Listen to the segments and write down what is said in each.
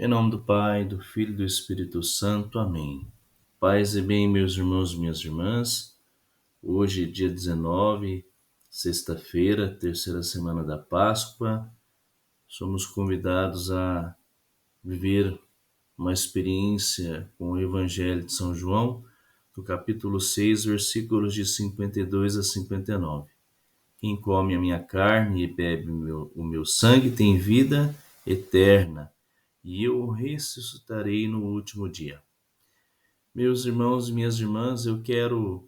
Em nome do Pai, do Filho e do Espírito Santo. Amém. Paz e bem, meus irmãos e minhas irmãs. Hoje, dia 19, sexta-feira, terceira semana da Páscoa. Somos convidados a viver uma experiência com o Evangelho de São João, do capítulo 6, versículos de 52 a 59. Quem come a minha carne e bebe o meu sangue tem vida eterna, e eu o ressuscitarei no último dia. Meus irmãos e minhas irmãs, eu quero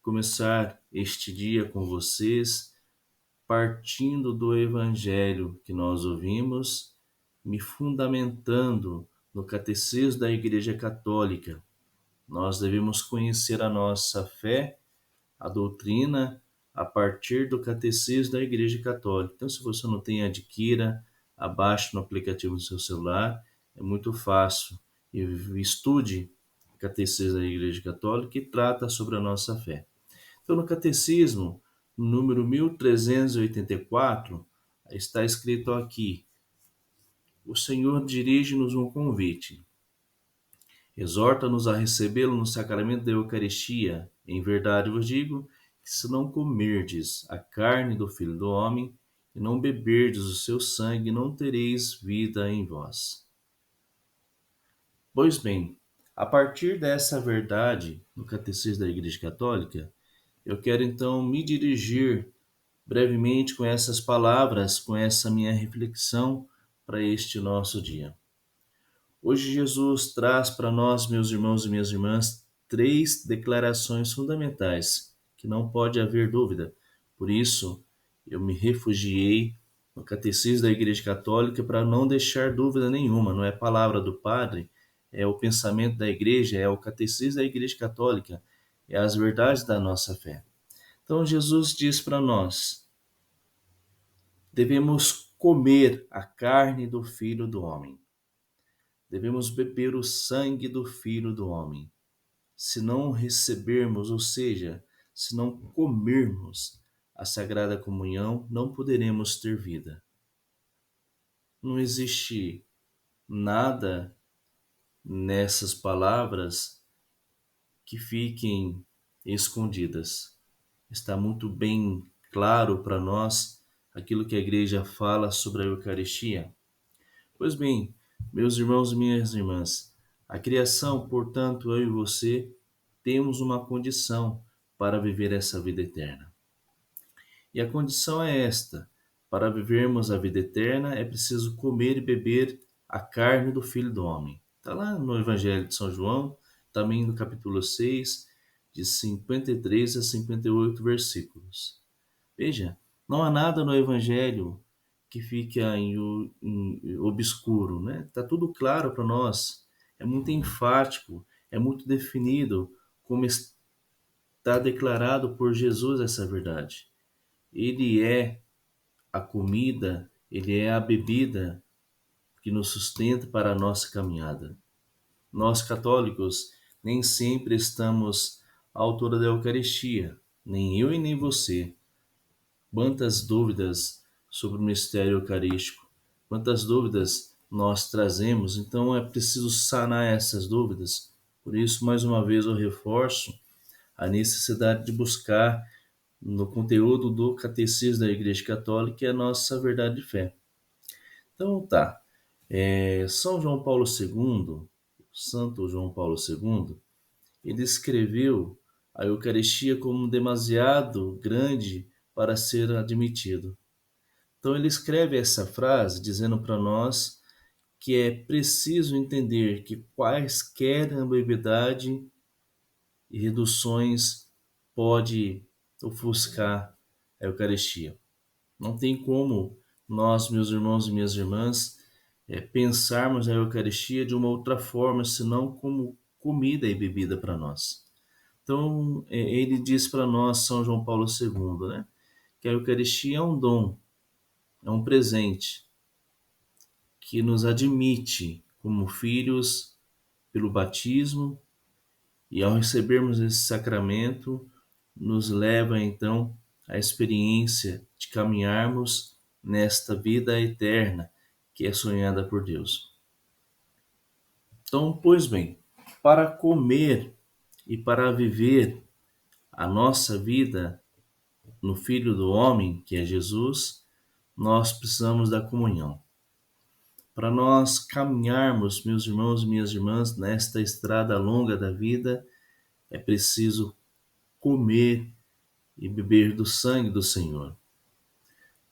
começar este dia com vocês partindo do evangelho que nós ouvimos, me fundamentando no catecismo da Igreja Católica. Nós devemos conhecer a nossa fé, a doutrina, a partir do catecismo da Igreja Católica. Então, se você não tem, adquira, abaixe no aplicativo do seu celular, é muito fácil. E estude o catecismo da Igreja Católica, que trata sobre a nossa fé. Então, no catecismo, número 1384, está escrito aqui: o Senhor dirige-nos um convite. Exorta-nos a recebê-lo no sacramento da Eucaristia. Em verdade vos digo que, se não comerdes a carne do Filho do Homem e não beberdes o seu sangue, não tereis vida em vós. Pois bem, a partir dessa verdade no Catecismo da Igreja Católica, eu quero então me dirigir brevemente com essas palavras, com essa minha reflexão para este nosso dia. Hoje Jesus traz para nós, meus irmãos e minhas irmãs, três declarações fundamentais, que não pode haver dúvida. Por isso, eu me refugiei no Catecismo da Igreja Católica para não deixar dúvida nenhuma. Não é palavra do Padre, é o pensamento da Igreja, é o Catecismo da Igreja Católica, é as verdades da nossa fé. Então Jesus diz para nós: devemos comer a carne do Filho do Homem. Devemos beber o sangue do Filho do Homem. Se não recebermos, ou seja, se não comermos a Sagrada Comunhão, não poderemos ter vida. Não existe nada nessas palavras que fiquem escondidas. Está muito bem claro para nós aquilo que a Igreja fala sobre a Eucaristia. Pois bem, meus irmãos e minhas irmãs, a criação, portanto, eu e você, temos uma condição para viver essa vida eterna. E a condição é esta: para vivermos a vida eterna é preciso comer e beber a carne do Filho do Homem. Está lá no Evangelho de São João, também no capítulo 6, de 53 a 58 versículos. Veja, não há nada no Evangelho que fica em obscuro, né? Está tudo claro para nós, é muito enfático, é muito definido, como está declarado por Jesus essa verdade. Ele é a comida, ele é a bebida que nos sustenta para a nossa caminhada. Nós católicos nem sempre estamos à altura da Eucaristia, nem eu e nem você. Quantas dúvidas sobre o mistério eucarístico, quantas dúvidas nós trazemos, então é preciso sanar essas dúvidas. Por isso, mais uma vez, eu reforço a necessidade de buscar no conteúdo do Catecismo da Igreja Católica a nossa verdade de fé. Então tá, São João Paulo II, Santo João Paulo II, ele escreveu a Eucaristia como demasiado grande para ser admitido. Então ele escreve essa frase dizendo para nós que é preciso entender que quaisquer ambiguidade e reduções pode ofuscar a Eucaristia. Não tem como nós, meus irmãos e minhas irmãs, pensarmos a Eucaristia de uma outra forma, senão como comida e bebida para nós. Então, ele diz para nós, São João Paulo II, né, que a Eucaristia é um dom, é um presente que nos admite como filhos pelo batismo, e ao recebermos esse sacramento, nos leva então à experiência de caminharmos nesta vida eterna que é sonhada por Deus. Então, pois bem, para comer e para viver a nossa vida no Filho do Homem, que é Jesus, nós precisamos da comunhão. Para nós caminharmos, meus irmãos e minhas irmãs, nesta estrada longa da vida, é preciso comer e beber do sangue do Senhor.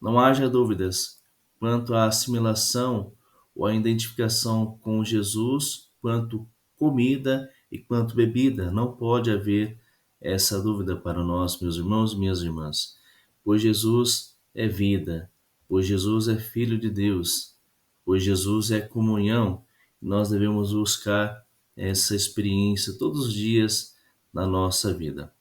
Não haja dúvidas quanto à assimilação ou à identificação com Jesus, quanto comida e quanto bebida. Não pode haver essa dúvida para nós, meus irmãos e minhas irmãs, pois Jesus é vida, pois Jesus é Filho de Deus, pois Jesus é comunhão. Nós devemos buscar essa experiência todos os dias na nossa vida.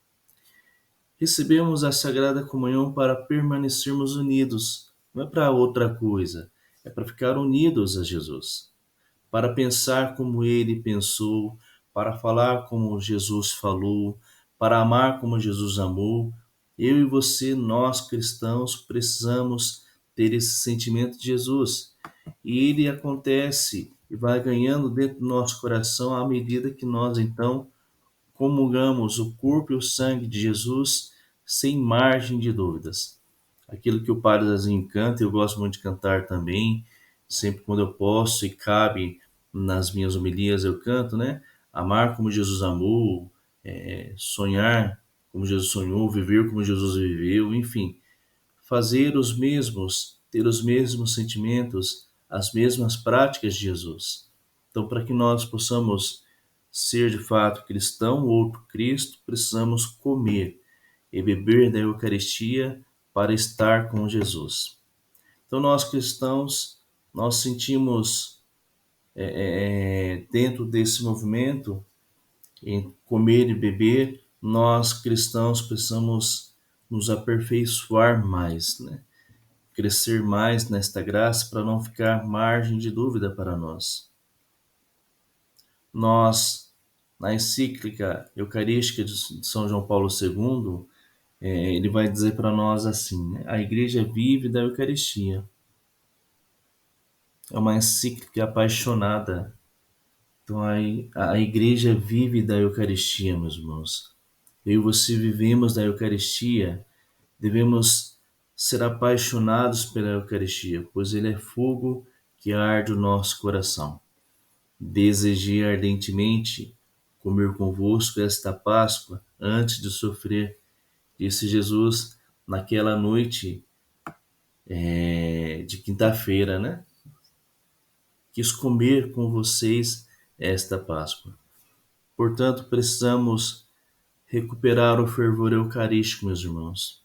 Recebemos a Sagrada Comunhão para permanecermos unidos, não é para outra coisa, é para ficar unidos a Jesus, para pensar como ele pensou, para falar como Jesus falou, para amar como Jesus amou. Eu e você, nós cristãos, precisamos ter esse sentimento de Jesus. E ele acontece e vai ganhando dentro do nosso coração à medida que nós então comungamos o corpo e o sangue de Jesus sem margem de dúvidas. Aquilo que o Padre Zazinho canta, eu gosto muito de cantar também, sempre quando eu posso e cabe nas minhas homilias eu canto, né? Amar como Jesus amou, sonhar como Jesus sonhou, viver como Jesus viveu, enfim, fazer os mesmos, ter os mesmos sentimentos, as mesmas práticas de Jesus. Então, para que nós possamos ser de fato cristão ou Cristo, precisamos comer e beber da Eucaristia para estar com Jesus. Então, nós cristãos, nós sentimos dentro desse movimento, em comer e beber, nós cristãos precisamos nos aperfeiçoar mais, né? Crescer mais nesta graça para não ficar margem de dúvida para nós. Nós, na encíclica eucarística de São João Paulo II, ele vai dizer para nós assim, né? A igreja vive da Eucaristia. É uma encíclica apaixonada. Então a igreja vive da Eucaristia, meus irmãos. Eu e você vivemos da Eucaristia, devemos ser apaixonados pela Eucaristia, pois ele é fogo que arde o nosso coração. Desejei ardentemente comer convosco esta Páscoa antes de sofrer, disse Jesus naquela noite de quinta-feira, né? Quis comer com vocês esta Páscoa. Portanto, precisamos recuperar o fervor eucarístico, meus irmãos.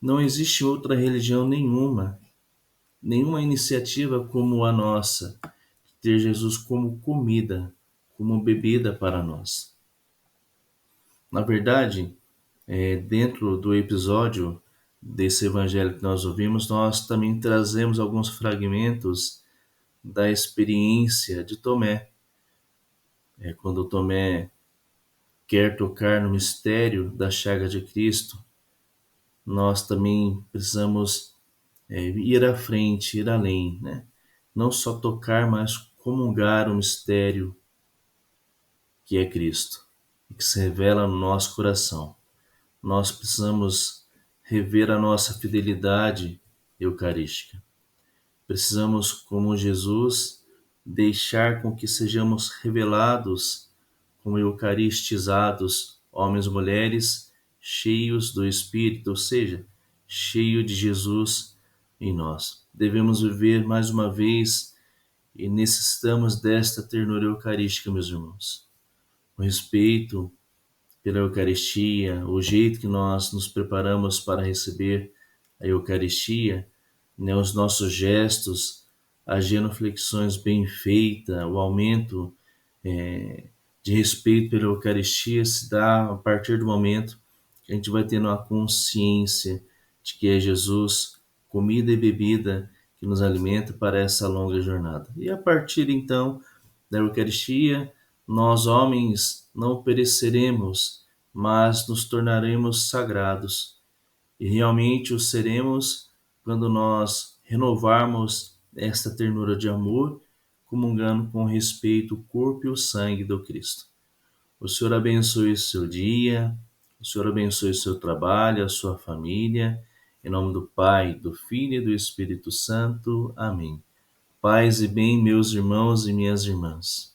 Não existe outra religião nenhuma iniciativa como a nossa, ter Jesus como comida, como bebida para nós. Na verdade, dentro do episódio desse evangelho que nós ouvimos, nós também trazemos alguns fragmentos da experiência de Tomé. Quando Tomé quer tocar no mistério da chaga de Cristo, nós também precisamos ir à frente, ir além, né? Não só tocar, mas comungar o mistério que é Cristo e que se revela no nosso coração. Nós precisamos rever a nossa fidelidade eucarística. Precisamos, como Jesus, deixar com que sejamos revelados como eucaristizados, homens e mulheres cheios do Espírito, ou seja, cheio de Jesus em nós. Devemos viver mais uma vez e necessitamos desta ternura eucarística, meus irmãos. O respeito pela Eucaristia, o jeito que nós nos preparamos para receber a Eucaristia, né, os nossos gestos, as genuflexões bem feitas, o aumento de respeito pela Eucaristia se dá a partir do momento que a gente vai tendo a consciência de que é Jesus, comida e bebida, que nos alimenta para essa longa jornada. E a partir então da Eucaristia, nós homens não pereceremos, mas nos tornaremos sagrados. E realmente o seremos quando nós renovarmos esta ternura de amor comungando com respeito o corpo e o sangue do Cristo. O Senhor abençoe o seu dia, o Senhor abençoe o seu trabalho, a sua família. Em nome do Pai, do Filho e do Espírito Santo. Amém. Paz e bem, meus irmãos e minhas irmãs.